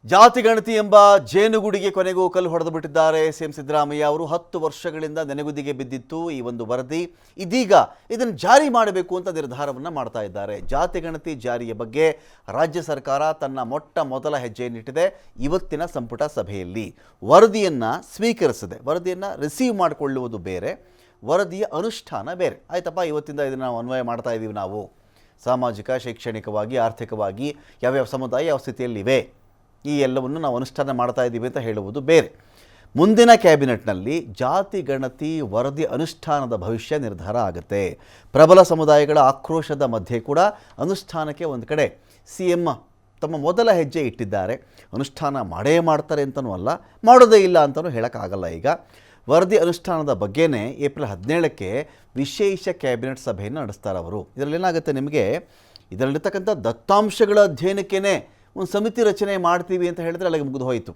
ಜಾತಿ ಗಣತಿ ಎಂಬ ಜೇನುಗೂಡಿಗೆ ಕೊನೆಗೂ ಕಲ್ಲು ಹೊಡೆದು ಬಿಟ್ಟಿದ್ದಾರೆ ಸಿಎಂ ಸಿದ್ದರಾಮಯ್ಯ ಅವರು. 10 ವರ್ಷಗಳಿಂದ ನೆನೆಗುದಿಗೆ ಬಿದ್ದಿತ್ತು ಈ ಒಂದು ವರದಿ. ಇದೀಗ ಇದನ್ನು ಜಾರಿ ಮಾಡಬೇಕು ಅಂತ ನಿರ್ಧಾರವನ್ನು ಮಾಡ್ತಾ ಇದ್ದಾರೆ. ಜಾತಿ ಗಣತಿ ಜಾರಿಯ ಬಗ್ಗೆ ರಾಜ್ಯ ಸರ್ಕಾರ ತನ್ನ ಮೊದಲ ಹೆಜ್ಜೆಯನ್ನಿಟ್ಟಿದೆ. ಇವತ್ತಿನ ಸಂಪುಟ ಸಭೆಯಲ್ಲಿ ವರದಿಯನ್ನು ಸ್ವೀಕರಿಸಿದೆ. ವರದಿಯನ್ನು ರಿಸೀವ್ ಮಾಡಿಕೊಳ್ಳುವುದು ಬೇರೆ, ವರದಿಯ ಅನುಷ್ಠಾನ ಬೇರೆ. ಆಯ್ತಪ್ಪ, ಇವತ್ತಿಂದ ಇದನ್ನು ನಾವು ಅನ್ವಯ ಮಾಡ್ತಾ ಇದ್ದೀವಿ. ನಾವು ಸಾಮಾಜಿಕ, ಶೈಕ್ಷಣಿಕವಾಗಿ, ಆರ್ಥಿಕವಾಗಿ ಯಾವ್ಯಾವ ಸಮುದಾಯ ಯಾವ ಸ್ಥಿತಿಯಲ್ಲಿವೆ ಈ ಎಲ್ಲವನ್ನು ನಾವು ಅನುಷ್ಠಾನ ಮಾಡ್ತಾ ಇದ್ದೀವಿ ಅಂತ ಹೇಳುವುದು ಬೇರೆ. ಮುಂದಿನ ಕ್ಯಾಬಿನೆಟ್ನಲ್ಲಿ ಜಾತಿ ಗಣತಿ ವರದಿ ಅನುಷ್ಠಾನದ ಭವಿಷ್ಯ ನಿರ್ಧಾರ ಆಗುತ್ತೆ. ಪ್ರಬಲ ಸಮುದಾಯಗಳ ಆಕ್ರೋಶದ ಮಧ್ಯೆ ಕೂಡ ಅನುಷ್ಠಾನಕ್ಕೆ ಒಂದು ಕಡೆ ಸಿಎಂ ತಮ್ಮ ಮೊದಲ ಹೆಜ್ಜೆ ಇಟ್ಟಿದ್ದಾರೆ. ಅನುಷ್ಠಾನ ಮಾಡೇ ಮಾಡ್ತಾರೆ ಅಂತನೂ ಅಲ್ಲ, ಮಾಡೋದೇ ಇಲ್ಲ ಅಂತಲೂ ಹೇಳೋಕ್ಕಾಗಲ್ಲ. ಈಗ ವರದಿ ಅನುಷ್ಠಾನದ ಬಗ್ಗೆನೇ ಏಪ್ರಿಲ್ 17ಕ್ಕೆ ವಿಶೇಷ ಕ್ಯಾಬಿನೆಟ್ ಸಭೆಯನ್ನು ನಡೆಸ್ತಾರೆ ಅವರು. ಇದರಲ್ಲೇನಾಗುತ್ತೆ, ನಿಮಗೆ ಇದರಲ್ಲಿರ್ತಕ್ಕಂಥ ದತ್ತಾಂಶಗಳ ಅಧ್ಯಯನಕ್ಕೇ ಒಂದು ಸಮಿತಿ ರಚನೆ ಮಾಡ್ತೀವಿ ಅಂತ ಹೇಳಿದ್ರೆ ಅಲ್ಲಿಗೆ ಮುಗಿದು ಹೋಯಿತು.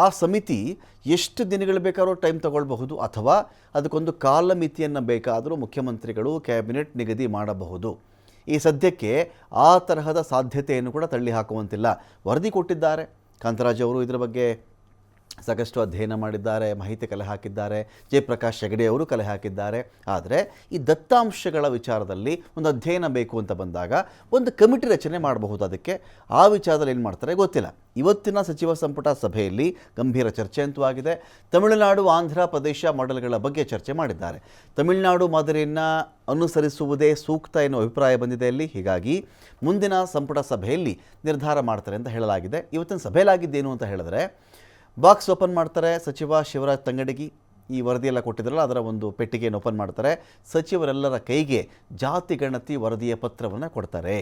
ಆ ಸಮಿತಿ ಎಷ್ಟು ದಿನಗಳು ಬೇಕಾದ್ರೂ ಟೈಮ್ ತಗೊಳ್ಬಹುದು, ಅಥವಾ ಅದಕ್ಕೊಂದು ಕಾಲಮಿತಿಯನ್ನು ಬೇಕಾದರೂ ಮುಖ್ಯಮಂತ್ರಿಗಳು ಕ್ಯಾಬಿನೆಟ್ ನಿಗದಿ ಮಾಡಬಹುದು. ಈ ಸದ್ಯಕ್ಕೆ ಆ ತರಹದ ಸಾಧ್ಯತೆಯನ್ನು ಕೂಡ ತಳ್ಳಿ ಹಾಕುವಂತಿಲ್ಲ. ವರದಿ ಕೊಟ್ಟಿದ್ದಾರೆ ಕಾಂತರಾಜ್ ಅವರು, ಇದರ ಬಗ್ಗೆ ಸಾಕಷ್ಟು ಅಧ್ಯಯನ ಮಾಡಿದ್ದಾರೆ, ಮಾಹಿತಿ ಕಲೆ ಹಾಕಿದ್ದಾರೆ. ಜಯಪ್ರಕಾಶ್ ಹೆಗಡೆ ಅವರು ಕಲೆ ಹಾಕಿದ್ದಾರೆ. ಆದರೆ ಈ ದತ್ತಾಂಶಗಳ ವಿಚಾರದಲ್ಲಿ ಒಂದು ಅಧ್ಯಯನ ಬೇಕು ಅಂತ ಬಂದಾಗ ಒಂದು ಕಮಿಟಿ ರಚನೆ ಮಾಡಬಹುದು. ಅದಕ್ಕೆ ಆ ವಿಚಾರದಲ್ಲಿ ಏನು ಮಾಡ್ತಾರೆ ಗೊತ್ತಿಲ್ಲ. ಇವತ್ತಿನ ಸಚಿವ ಸಂಪುಟ ಸಭೆಯಲ್ಲಿ ಗಂಭೀರ ಚರ್ಚೆ ಅಂತೂ ಆಗಿದೆ. ತಮಿಳುನಾಡು, ಆಂಧ್ರ ಪ್ರದೇಶ ಮಾಡೆಲ್ಗಳ ಬಗ್ಗೆ ಚರ್ಚೆ ಮಾಡಿದ್ದಾರೆ. ತಮಿಳುನಾಡು ಮಾದರಿಯನ್ನು ಅನುಸರಿಸುವುದೇ ಸೂಕ್ತ ಎನ್ನುವ ಅಭಿಪ್ರಾಯ ಬಂದಿದೆ ಅಲ್ಲಿ. ಹೀಗಾಗಿ ಮುಂದಿನ ಸಂಪುಟ ಸಭೆಯಲ್ಲಿ ನಿರ್ಧಾರ ಮಾಡ್ತಾರೆ ಅಂತ ಹೇಳಲಾಗಿದೆ. ಇವತ್ತಿನ ಸಭೆಯಲ್ಲಾಗಿದ್ದೇನು ಅಂತ ಹೇಳಿದ್ರೆ, ಬಾಕ್ಸ್ ಓಪನ್ ಮಾಡ್ತಾರೆ ಸಚಿವ ಶಿವರಾಜ್ ತಂಗಡಗಿ. ಈ ವರದಿಯೆಲ್ಲ ಕೊಟ್ಟಿದ್ರಲ್ಲ, ಅದರ ಒಂದು ಪೆಟ್ಟಿಗೆಯನ್ನು ಓಪನ್ ಮಾಡ್ತಾರೆ. ಸಚಿವರೆಲ್ಲರ ಕೈಗೆ ಜಾತಿ ಗಣತಿ ವರದಿಯ ಪತ್ರವನ್ನು ಕೊಡ್ತಾರೆ.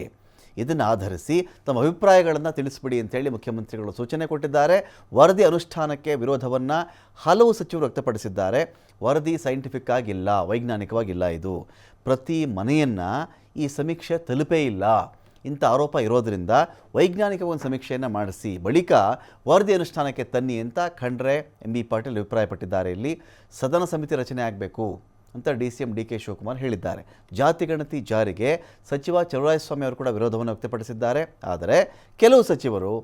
ಇದನ್ನು ಆಧರಿಸಿ ತಮ್ಮ ಅಭಿಪ್ರಾಯಗಳನ್ನು ತಿಳಿಸ್ಬಿಡಿ ಅಂತೇಳಿ ಮುಖ್ಯಮಂತ್ರಿಗಳು ಸೂಚನೆ ಕೊಟ್ಟಿದ್ದಾರೆ. ವರದಿ ಅನುಷ್ಠಾನಕ್ಕೆ ವಿರೋಧವನ್ನು ಹಲವು ಸಚಿವರು ವ್ಯಕ್ತಪಡಿಸಿದ್ದಾರೆ. ವರದಿ ಸೈಂಟಿಫಿಕ್ ಆಗಿಲ್ಲ, ವೈಜ್ಞಾನಿಕವಾಗಿಲ್ಲ, ಇದು ಪ್ರತಿ ಮನೆಯನ್ನು ಈ ಸಮೀಕ್ಷೆ ತಲುಪೇ ಇಲ್ಲ, ಇಂಥ ಆರೋಪ ಇರೋದರಿಂದ ವೈಜ್ಞಾನಿಕ ಒಂದು ಸಮೀಕ್ಷೆಯನ್ನು ಮಾಡಿಸಿ ಬಳಿಕ ವರದಿ ಅನುಷ್ಠಾನಕ್ಕೆ ತನ್ನಿ ಅಂತ ಖಂಡ್ರೆ ಎಂ ಬಿ ಪಾಟೀಲ್ ಅಭಿಪ್ರಾಯಪಟ್ಟಿದ್ದಾರೆ. ಇಲ್ಲಿ ಸದನ ಸಮಿತಿ ರಚನೆ ಆಗಬೇಕು ಅಂತ ಡಿ.ಸಿ.ಎಂ ಡಿ.ಕೆ. ಶಿವಕುಮಾರ್ ಹೇಳಿದ್ದಾರೆ. ಜಾತಿ ಗಣತಿ ಜಾರಿಗೆ ಸಚಿವ ಚಲುವರಾಯಸ್ವಾಮಿ ಅವರು ಕೂಡ ವಿರೋಧವನ್ನು ವ್ಯಕ್ತಪಡಿಸಿದ್ದಾರೆ. ಆದರೆ ಕೆಲವು ಸಚಿವರು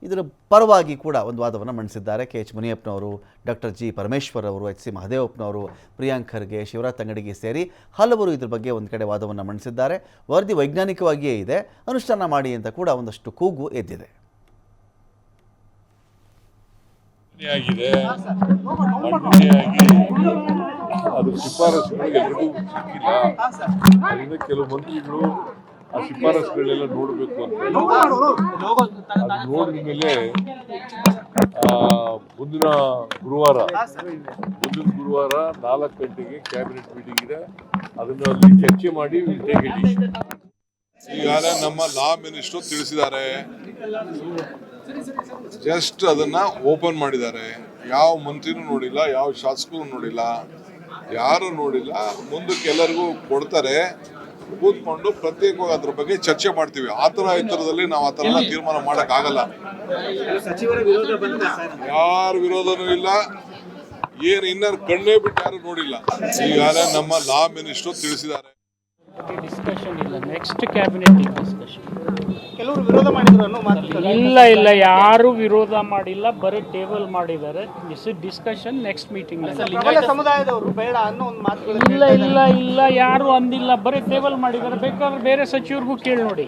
ಇದರ ಪರವಾಗಿ ಕೂಡ ಒಂದು ವಾದವನ್ನು ಮಂಡಿಸಿದ್ದಾರೆ. ಕೆ.ಎಚ್. ಮುನಿಯಪ್ಪನವರು, ಡಾಕ್ಟರ್ ಜಿ. ಪರಮೇಶ್ವರ್ ಅವರು, ಎಚ್.ಸಿ. ಮಹದೇವಪ್ಪನವರು, ಪ್ರಿಯಾಂಕ್ ಖರ್ಗೆ, ಶಿವರಾಜ್ ತಂಗಡಗಿ ಸೇರಿ ಹಲವರು ಇದ್ರ ಬಗ್ಗೆ ಒಂದು ಕಡೆ ವಾದವನ್ನು ಮಂಡಿಸಿದ್ದಾರೆ. ವರದಿ ವೈಜ್ಞಾನಿಕವಾಗಿಯೇ ಇದೆ, ಅನುಷ್ಠಾನ ಮಾಡಿ ಅಂತ ಕೂಡ ಒಂದಷ್ಟು ಕೂಗು ಎದ್ದಿದೆ. ಅದು ಶಿಫಾರಸುಗಳು ಎಲ್ಲರಿಗೂ ಸಿಕ್ಕಿಲ್ಲ. ಅದರಿಂದ ಕೆಲವು ಮಂತ್ರಿಗಳು ಆ ಶಿಫಾರಸುಗಳೆಲ್ಲ ನೋಡಬೇಕು ಅಂತ ನೋಡಿದ ಮೇಲೆ ಮುಂದಿನ ಗುರುವಾರ 4 ಗಂಟೆಗೆ ಕ್ಯಾಬಿನೆಟ್ ಮೀಟಿಂಗ್ ಇದೆ. ಅದನ್ನು ಅಲ್ಲಿ ಚರ್ಚೆ ಮಾಡಿ ಈಗಾಗಲೇ ನಮ್ಮ ಲಾ ಮಿನಿಸ್ಟರ್ ತಿಳಿಸಿದ್ದಾರೆ. ಜಸ್ಟ್ ಅದನ್ನ ಓಪನ್ ಮಾಡಿದ್ದಾರೆ. ಯಾವ ಮಂತ್ರಿನೂ ನೋಡಿಲ್ಲ, ಯಾವ ಶಾಸಕರು ನೋಡಿಲ್ಲ, ಯಾರು ನೋಡಿಲ್ಲ. ಮುಂದಕ್ಕೆ ಎಲ್ಲರಿಗೂ ಕೊಡ್ತಾರೆ, ಕೂತ್ಕೊಂಡು ಪ್ರತ್ಯೇಕವಾಗಿ ಅದ್ರ ಬಗ್ಗೆ ಚರ್ಚೆ ಮಾಡ್ತೀವಿ. ಎತ್ತರದಲ್ಲಿ ನಾವು ಆ ಥರ ತೀರ್ಮಾನ ಮಾಡಕ್ ಆಗಲ್ಲ. ಯಾರ ವಿರೋಧನೂ ಇಲ್ಲ, ಏನು ಇನ್ನರ್ ಕಣ್ಣೇ ಬಿಟ್ಟು ಯಾರು ನೋಡಿಲ್ಲ. ಈಗಾಗಲೇ ನಮ್ಮ ಲಾ ಮಿನಿಸ್ಟರ್ ತಿಳಿಸಿದ್ದಾರೆ. ಡಿಸ್ಕಷನ್ ಇಲ್ಲ, ನೆಕ್ಸ್ಟ್ ಕ್ಯಾಬಿನೆಟ್ ಡಿಸ್ಕಷನ್. ಕೆಲವರು ವಿರೋಧ ಮಾಡಿದ್ರು ಅನ್ನೋ ಮಾತು ಇಲ್ಲ, ಯಾರು ವಿರೋಧ ಮಾಡಿಲ್ಲ, ಬರೀ ಟೇಬಲ್ ಮಾಡಿದ್ದಾರೆ. Discussion next meeting. ಸಮುದಾಯದವರು ಬೇಡ ಅನ್ನೋ ಒಂದು ಮಾತು ಇಲ್ಲ, ಯಾರು ಅಂದಿಲ್ಲ, ಬರೀ ಟೇಬಲ್ ಮಾಡಿದ್ದಾರೆ. ಬೇಕಾದ್ರೆ ಬೇರೆ ಸಚಿವರಿಗೂ ಕೇಳಿ ನೋಡಿ.